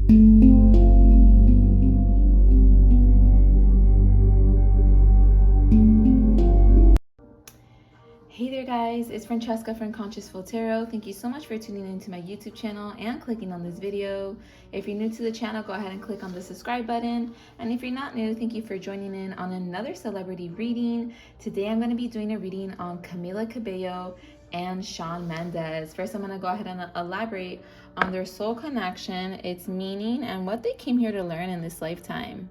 Hey there guys, it's Francesca from Consciousful Tarot. Thank you so much for tuning into my YouTube channel and clicking on this video. If you're new to the channel, go ahead and click on the subscribe button. And if you're not new, thank you for joining in on another celebrity reading. Today I'm going to be doing a reading on Camila Cabello and Shawn Mendes. First, I'm going to go ahead and elaborate on their soul connection, its meaning, and what they came here to learn in this lifetime.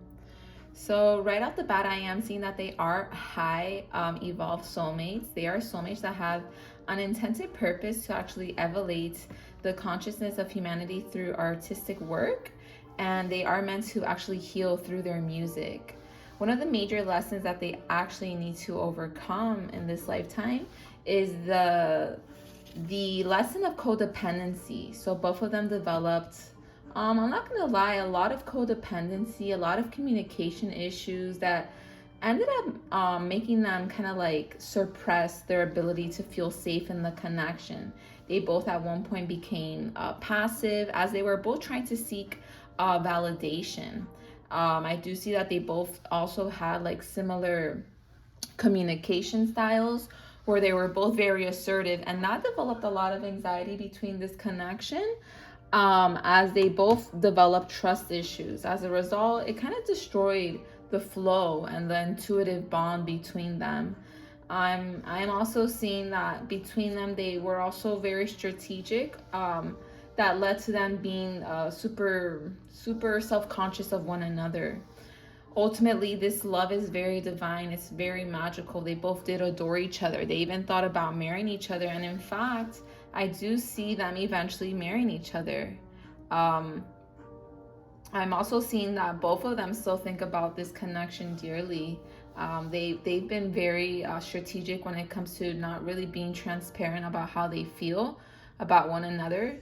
So right off the bat, I am seeing that they are high evolved soulmates. They are soulmates that have an intended purpose to actually elevate the consciousness of humanity through artistic work, and they are meant to actually heal through their music. One of the major lessons that they actually need to overcome in this lifetime is the lesson of codependency. So both of them developed, I'm not gonna lie, a lot of codependency, a lot of communication issues that ended up making them kind of like suppress their ability to feel safe in the connection. They both at one point became passive, as they were both trying to seek validation. I do see that they both also had like similar communication styles, where they were both very assertive, and that developed a lot of anxiety between this connection. As they both developed trust issues. As a result, it kind of destroyed the flow and the intuitive bond between them. I'm also seeing that between them, they were also very strategic. That led to them being super self-conscious of one another. Ultimately, this love is very divine. It's very magical. They both did adore each other. They even thought about marrying each other. And in fact, I do see them eventually marrying each other. I'm also seeing that both of them still think about this connection dearly. They've been very strategic when it comes to not really being transparent about how they feel about one another.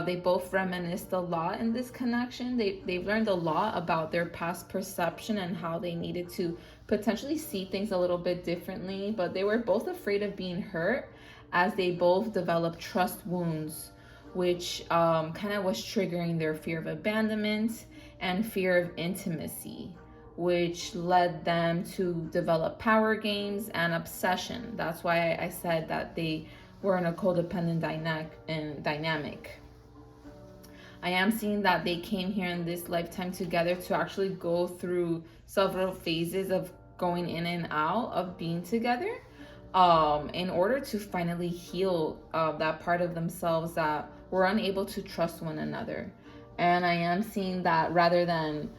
They both reminisced a lot in this connection. They've learned a lot about their past perception and how they needed to potentially see things a little bit differently, but they were both afraid of being hurt, as they both developed trust wounds, which kind of was triggering their fear of abandonment and fear of intimacy, which led them to develop power games and obsession. That's why I said that they were in a codependent dynamic. I am seeing that they came here in this lifetime together to actually go through several phases of going in and out of being together, in order to finally heal that part of themselves that were unable to trust one another. And I am seeing that rather than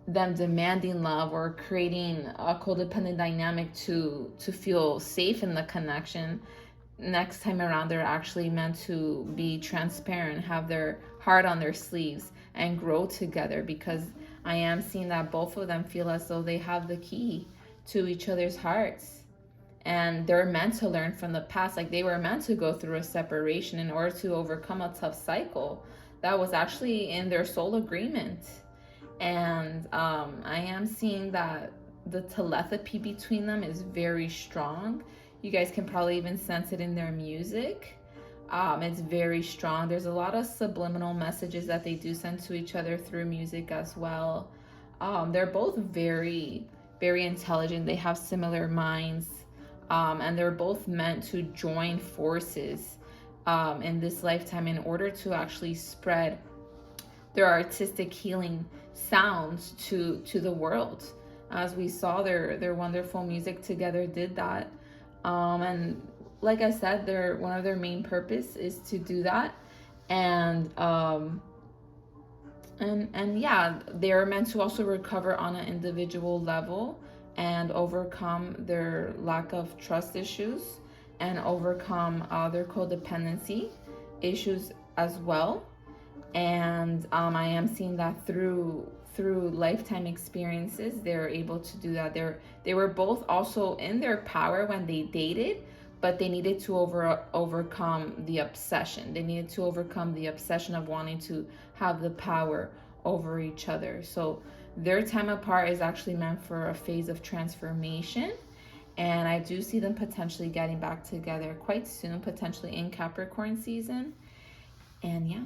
them demanding love or creating a codependent dynamic to feel safe in the connection, next time around they're actually meant to be transparent, have their heart on their sleeves, and grow together, because I am seeing that both of them feel as though they have the key to each other's hearts. And they're meant to learn from the past. Like, they were meant to go through a separation in order to overcome a tough cycle that was actually in their soul agreement. And I am seeing that the telepathy between them is very strong. You guys can probably even sense it in their music. It's very strong. There's a lot of subliminal messages that they do send to each other through music as well. They're both very, very intelligent. They have similar minds. And they're both meant to join forces in this lifetime in order to actually spread their artistic healing sounds to the world. As we saw, their wonderful music together did that. And like I said, one of their main purpose is to do that. And yeah, they are meant to also recover on an individual level and overcome their lack of trust issues and overcome their codependency issues as well. And I am seeing that through lifetime experiences, they're able to do that. They were both also in their power when they dated, but they needed to overcome the obsession. They needed to overcome the obsession of wanting to have the power over each other. So their time apart is actually meant for a phase of transformation. And I do see them potentially getting back together quite soon, potentially in Capricorn season. And yeah.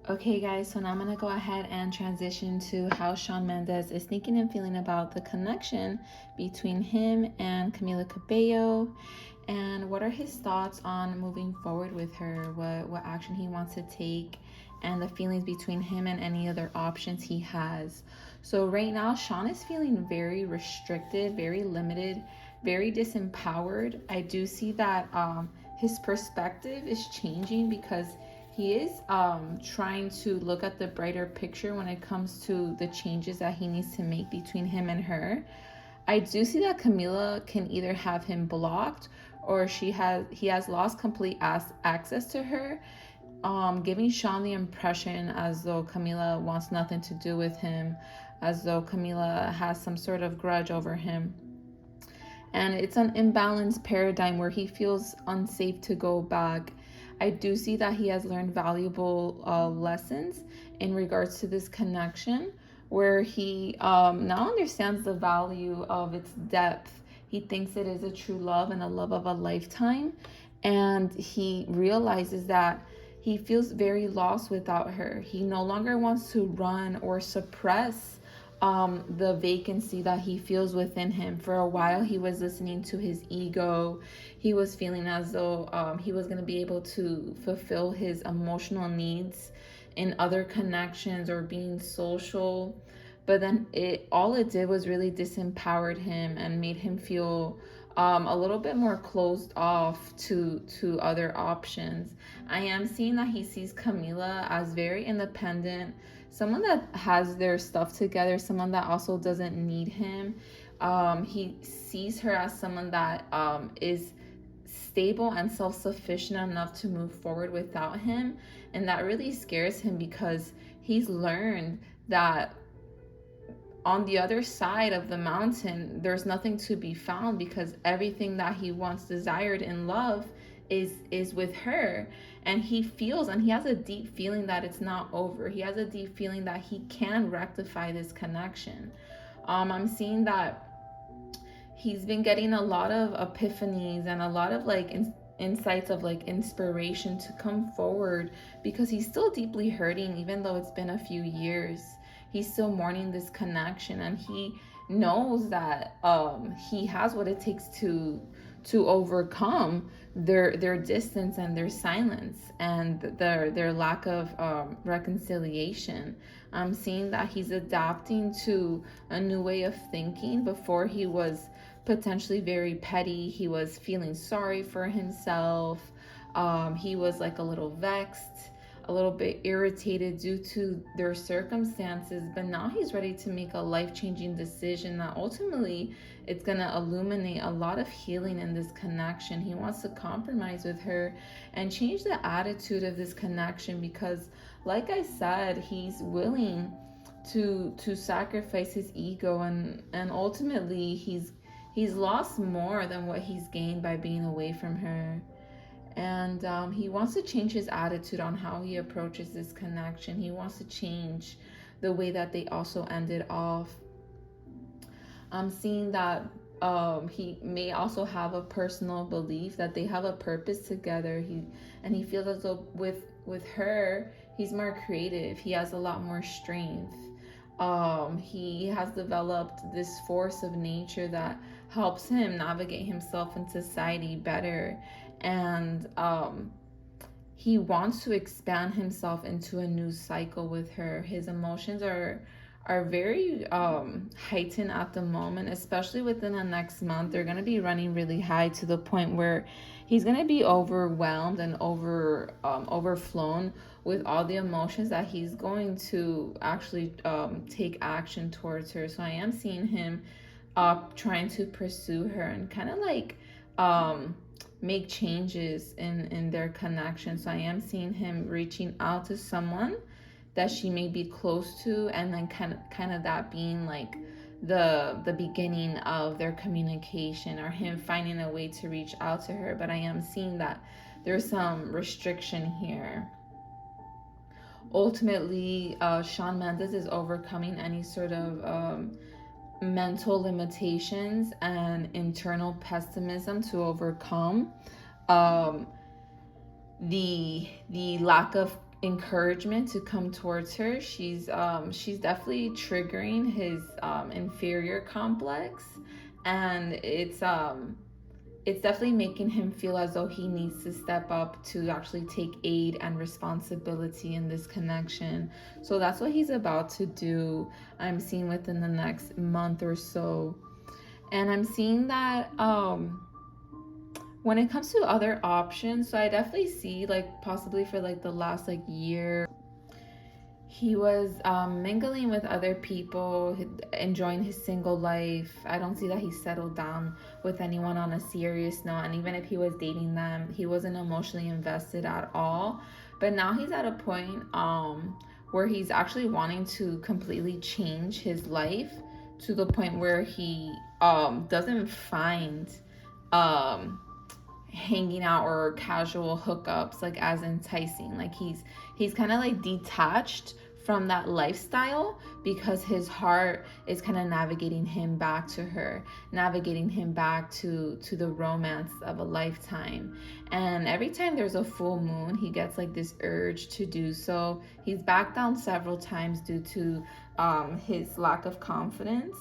Okay guys, so now I'm going to go ahead and transition to how Shawn Mendes is thinking and feeling about the connection between him and Camila Cabello, and what are his thoughts on moving forward with her, what action he wants to take, and the feelings between him and any other options he has. So right now, Shawn is feeling very restricted, very limited, very disempowered. I do see that his perspective is changing because he is trying to look at the brighter picture when it comes to the changes that he needs to make between him and her. I do see that Camila can either have him blocked, or he has lost complete access to her, giving Shawn the impression as though Camila wants nothing to do with him, as though Camila has some sort of grudge over him. And it's an imbalanced paradigm where he feels unsafe to go back. I do see that he has learned valuable lessons in regards to this connection, where he now understands the value of its depth. He thinks it is a true love and a love of a lifetime. And he realizes that he feels very lost without her. He no longer wants to run or suppress the vacancy that he feels within him. For a while, he was listening to his ego. He was feeling as though he was going to be able to fulfill his emotional needs in other connections or being social. But then all it did was really disempowered him and made him feel a little bit more closed off to other options. I am seeing that he sees Camila as very independent, someone that has their stuff together, someone that also doesn't need him. He sees her as someone that is stable and self-sufficient enough to move forward without him. And that really scares him because he's learned that on the other side of the mountain, there's nothing to be found, because everything that he once desired in love is with her. And he feels, and he has a deep feeling that it's not over. He has a deep feeling that he can rectify this connection. I'm seeing that he's been getting a lot of epiphanies and a lot of insights of inspiration to come forward, because he's still deeply hurting. Even though it's been a few years, he's still mourning this connection, and he knows that he has what it takes to overcome their distance and their silence and their lack of reconciliation. I'm seeing that he's adapting to a new way of thinking. Before, he was potentially very petty. He was feeling sorry for himself. He was a little vexed, a little bit irritated due to their circumstances, but now he's ready to make a life-changing decision that ultimately it's going to illuminate a lot of healing in this connection. He wants to compromise with her and change the attitude of this connection, because like I said, he's willing to sacrifice his ego, and ultimately he's lost more than what he's gained by being away from her. And he wants to change his attitude on how he approaches this connection. He wants to change the way that they also ended off. I'm seeing that he may also have a personal belief that they have a purpose together. He feels as though with her, he's more creative. He has a lot more strength. He has developed this force of nature that helps him navigate himself in society better. And he wants to expand himself into a new cycle with her. His emotions are very heightened at the moment, especially within the next month. They're going to be running really high to the point where he's going to be overwhelmed and overflown with all the emotions that he's going to actually take action towards her. So I am seeing him trying to pursue her and kind of make changes in their connection. So I am seeing him reaching out to someone that she may be close to, and then kind of that being the beginning of their communication, or him finding a way to reach out to her. But I am seeing that there's some restriction here. Ultimately, Shawn Mendes is overcoming any sort of mental limitations and internal pessimism to overcome the lack of encouragement to come towards her. She's definitely triggering his inferior complex, and it's definitely making him feel as though he needs to step up to actually take aid and responsibility in this connection. So that's what he's about to do, I'm seeing, within the next month or so. And I'm seeing that when it comes to other options, so I definitely see, like, possibly for like the last like year, he was mingling with other people, enjoying his single life. I don't see that he settled down with anyone on a serious note. And even if he was dating them, he wasn't emotionally invested at all. But now he's at a point where he's actually wanting to completely change his life, to the point where he doesn't find hanging out or casual hookups like as enticing. Like he's kind of like detached from that lifestyle, because his heart is kind of navigating him back to her, navigating him back to the romance of a lifetime. And every time there's a full moon, he gets like this urge to do so. He's backed down several times due to his lack of confidence.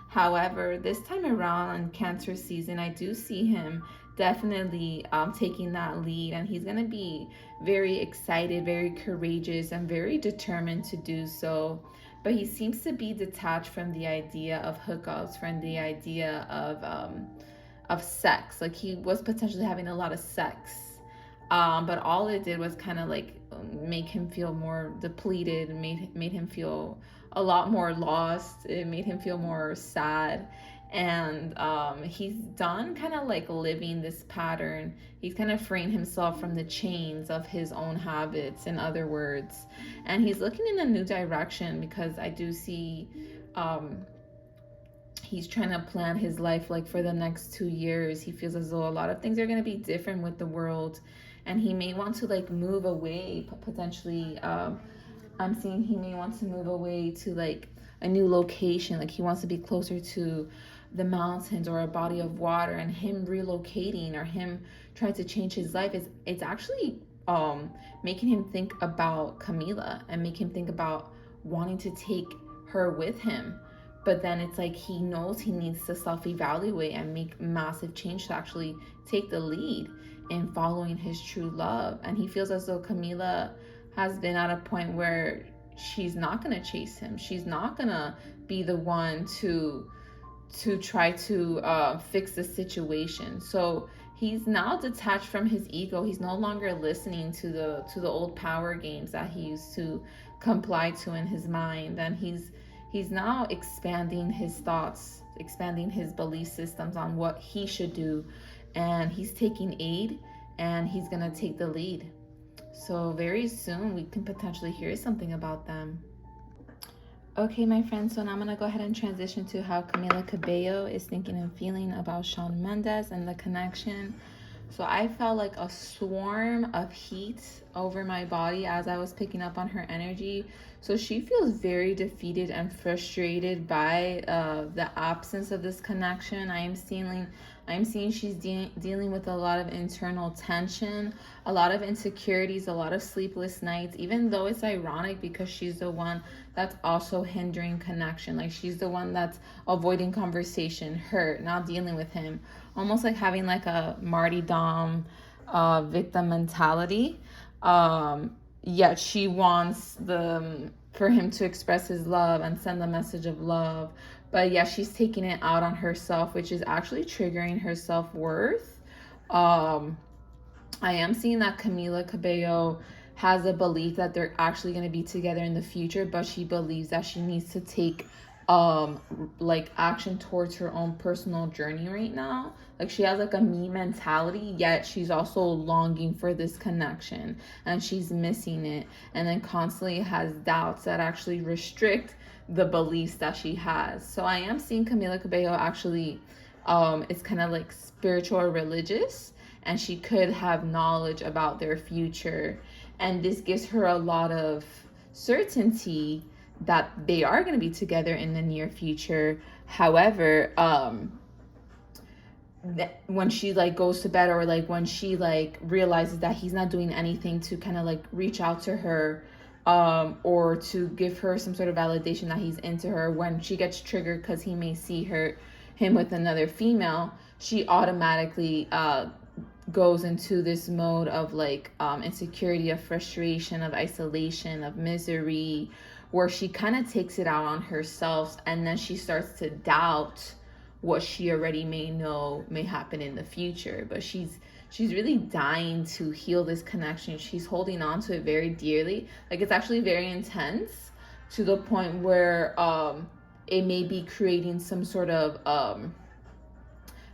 However, this time around on Cancer season, I do see him definitely taking that lead, and he's gonna be very excited, very courageous, and very determined to do so. But he seems to be detached from the idea of hookups, from the idea of sex. Like, he was potentially having a lot of sex, but all it did was kind of like make him feel more depleted, made him feel a lot more lost. It made him feel more sad. And he's done kind of like living this pattern. He's kind of freeing himself from the chains of his own habits, in other words. And he's looking in a new direction, because I do see he's trying to plan his life like for the next 2 years. He feels as though a lot of things are going to be different with the world, and he may want to like move away potentially. I'm seeing he may want to move away to like a new location. Like, he wants to be closer to the mountains or a body of water. And him relocating, or him trying to change his life, it's actually making him think about Camila, and make him think about wanting to take her with him. But then it's like he knows he needs to self-evaluate and make massive change to actually take the lead in following his true love. And he feels as though Camila has been at a point where she's not going to chase him. She's not going to be the one to try to fix the situation. So he's now detached from his ego. He's no longer listening to the old power games that he used to comply to in his mind. And he's now expanding his thoughts, expanding his belief systems on what he should do. And he's taking aid, and he's going to take the lead. So very soon we can potentially hear something about them. Okay, my friends, so now I'm going to go ahead and transition to how Camila Cabello is thinking and feeling about Shawn Mendes and the connection. So I felt like a swarm of heat over my body as I was picking up on her energy. So she feels very defeated and frustrated by the absence of this connection. I'm seeing she's dealing with a lot of internal tension, a lot of insecurities, a lot of sleepless nights, even though it's ironic because she's the one that's also hindering connection. Like, she's the one that's avoiding conversation, hurt, not dealing with him. Almost like having like a Marty Dom victim mentality. Yet she wants for him to express his love and send the message of love. But yeah, she's taking it out on herself, which is actually triggering her self-worth. I am seeing that Camila Cabello has a belief that they're actually going to be together in the future, but she believes that she needs to take like action towards her own personal journey right now. Like, she has like a me mentality, yet she's also longing for this connection, and she's missing it, and then constantly has doubts that actually restrict the beliefs that she has. So I am seeing Camila Cabello actually it's kind of like spiritual or religious, and she could have knowledge about their future, and this gives her a lot of certainty that they are going to be together in the near future. However, when she like goes to bed, or like when she like realizes that he's not doing anything to kind of like reach out to her, or to give her some sort of validation that he's into her, when she gets triggered because he may see him with another female, she automatically goes into this mode of like insecurity, of frustration, of isolation, of misery, where she kind of takes it out on herself, and then she starts to doubt what she already may know may happen in the future. But she's really dying to heal this connection. She's holding on to it very dearly. Like, it's actually very intense, to the point where it may be creating some sort of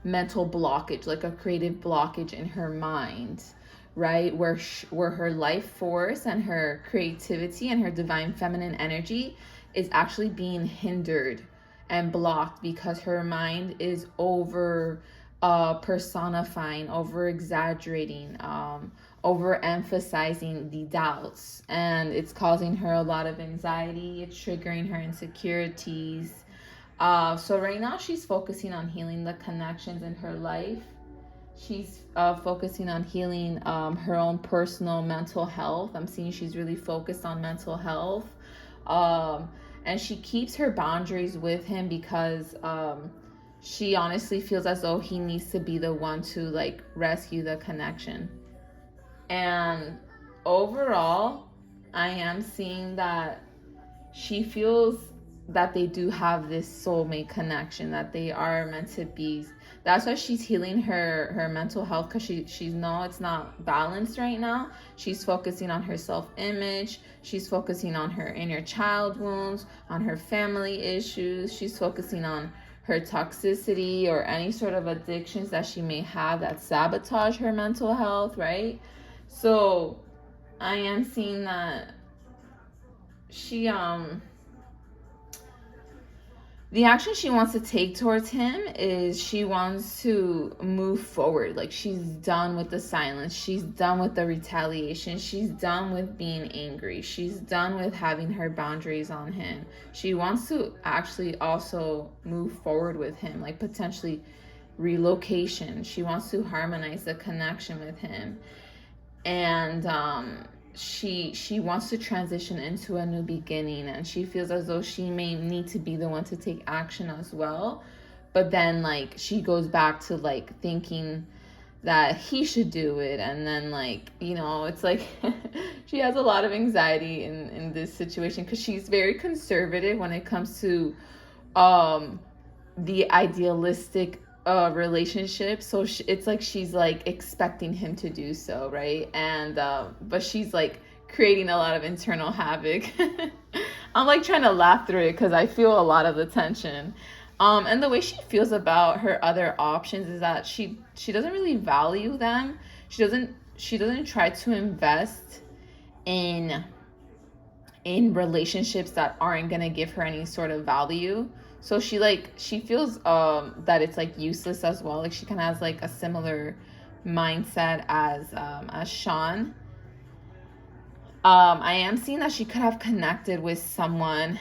mental blockage, like a creative blockage in her mind, right? Where her life force and her creativity and her divine feminine energy is actually being hindered and blocked, because her mind is over personifying, over exaggerating, over emphasizing the doubts, and it's causing her a lot of anxiety. It's triggering her insecurities. So right now she's focusing on healing the connections in her life. She's focusing on healing her own personal mental health. I'm seeing she's really focused on mental health. And she keeps her boundaries with him because she honestly feels as though he needs to be the one to like rescue the connection. And overall, I am seeing that she feels that they do have this soulmate connection, that they are meant to be. That's why she's healing her mental health, because she's no, it's not balanced right now. She's focusing on her self-image. She's focusing on her inner child wounds, on her family issues. She's focusing on her toxicity or any sort of addictions that she may have that sabotage her mental health, right? So I am seeing that she the action she wants to take towards him is she wants to move forward. Like, she's done with the silence. She's done with the retaliation. She's done with being angry. She's done with having her boundaries on him. She wants to actually also move forward with him, like potentially relocation. She wants to harmonize the connection with him. And she wants to transition into a new beginning, and she feels as though she may need to be the one to take action as well. But then like she goes back to like thinking that he should do it, and then like, you know, it's like she has a lot of anxiety in this situation, because she's very conservative when it comes to the idealistic relationship. So it's like she's like expecting him to do so, right? And but she's like creating a lot of internal havoc. I'm like trying to laugh through it because I feel a lot of the tension. And the way she feels about her other options is that she doesn't really value them. She doesn't try to invest in relationships that aren't gonna give her any sort of value. So she feels that it's like useless as well. Like, she kind of has like a similar mindset as Shawn. I am seeing that she could have connected with someone.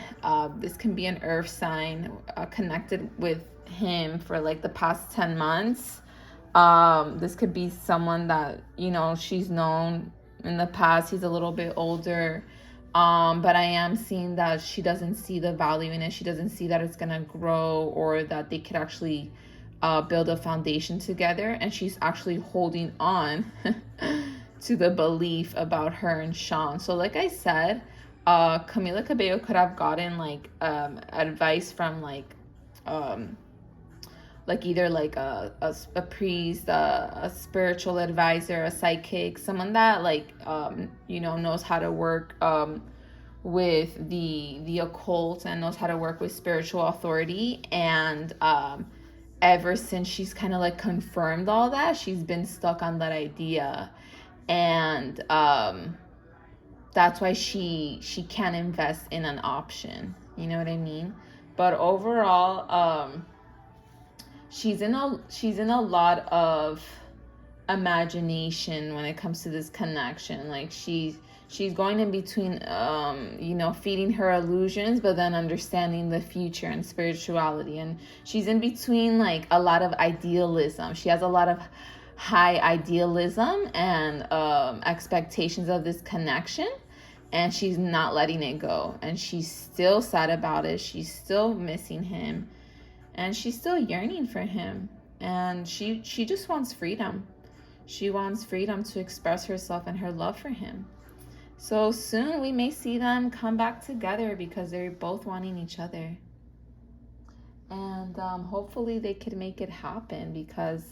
This can be an earth sign, connected with him for like the past 10 months. This could be someone that, you know, she's known in the past. He's a little bit older. But I am seeing that she doesn't see the value in it. She doesn't see that it's gonna grow, or that they could actually build a foundation together. And she's actually holding on to the belief about her and Shawn. So like I said, Camila Cabello could have gotten like advice from like either like a priest, a spiritual advisor, a psychic, someone that like you know, knows how to work with the occult and knows how to work with spiritual authority. And ever since she's kind of like confirmed all that, she's been stuck on that idea. And that's why she can't invest in an option, you know what I mean? But overall, she's in a lot of imagination when it comes to this connection. Like, she's she's going in between, you know, feeding her illusions, but then understanding the future and spirituality. And she's in between like a lot of idealism. She has a lot of high idealism and expectations of this connection, and she's not letting it go. And she's still sad about it. She's still missing him, and she's still yearning for him. And she just wants freedom. She wants freedom to express herself and her love for him. So soon we may see them come back together because they're both wanting each other. And hopefully they could make it happen because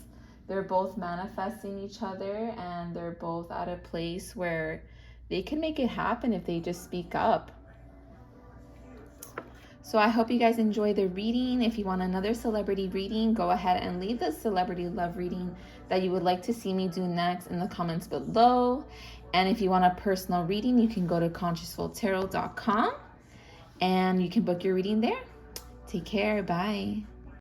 they're both manifesting each other, and they're both at a place where they can make it happen if they just speak up. So I hope you guys enjoy the reading. If you want another celebrity reading, go ahead and leave the celebrity love reading that you would like to see me do next in the comments below. And if you want a personal reading, you can go to consciousfultarot.com and you can book your reading there. Take care. Bye.